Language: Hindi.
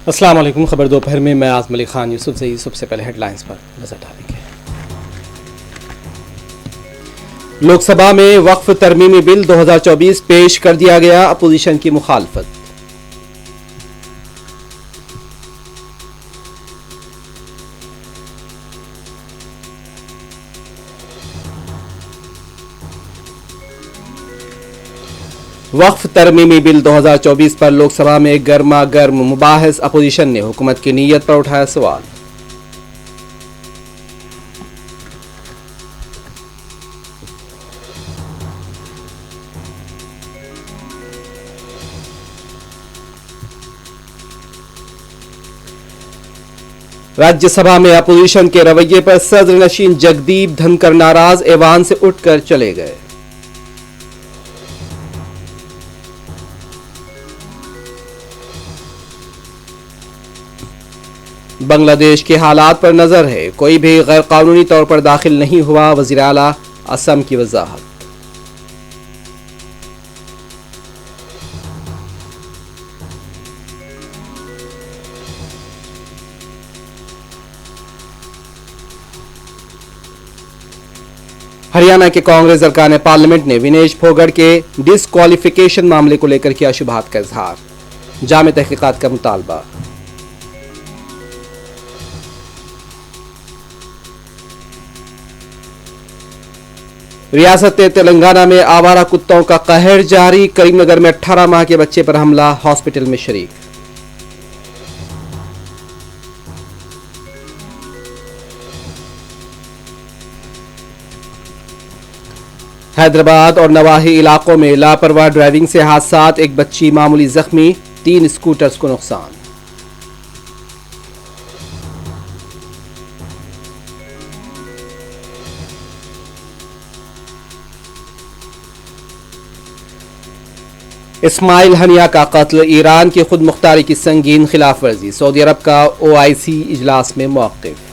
अस्सलाम वालेकुम। खबर दोपहर में मैं आज़म अली खान यूसुफ से सबसे पहले हेडलाइंस पर नजर डालेंगे। लोकसभा में वक्फ तरमीमी बिल 2024 पेश कर दिया गया, अपोजिशन की मुखालफत। वक्फ तरमीमी बिल 2024 पर लोकसभा में गर्मा गर्म मुबाहिस, अपोजिशन ने हुकूमत की नीयत पर उठाया सवाल। राज्यसभा में अपोजिशन के रवैये पर सदर नशीन जगदीप धनकर नाराज, ऐवान से उठकर चले गए। बांग्लादेश के हालात पर नजर है, कोई भी गैर कानूनी तौर पर दाखिल नहीं हुआ, वज़ीर आला असम की वजाहत। हरियाणा के कांग्रेस अरकान पार्लियामेंट ने विनेश फोगट के डिस्क्वालिफिकेशन मामले को लेकर किया शुबहात का इजहार, जामे तहकीकात का मुतालबा। रियासत तेलंगाना में आवारा कुत्तों का कहर जारी, करीमनगर में 18 माह के बच्चे पर हमला, हॉस्पिटल में शरीक। हैदराबाद और नवाही इलाकों में लापरवाह ड्राइविंग से हादसात, एक बच्ची मामूली जख्मी, 3 स्कूटर्स को नुकसान। इस्माइल हनिया का कत्ल, ईरान की खुद मुख्तारी की संगीन खिलाफ वर्जी, सऊदी अरब का OIC इजलास में मौक़िफ़।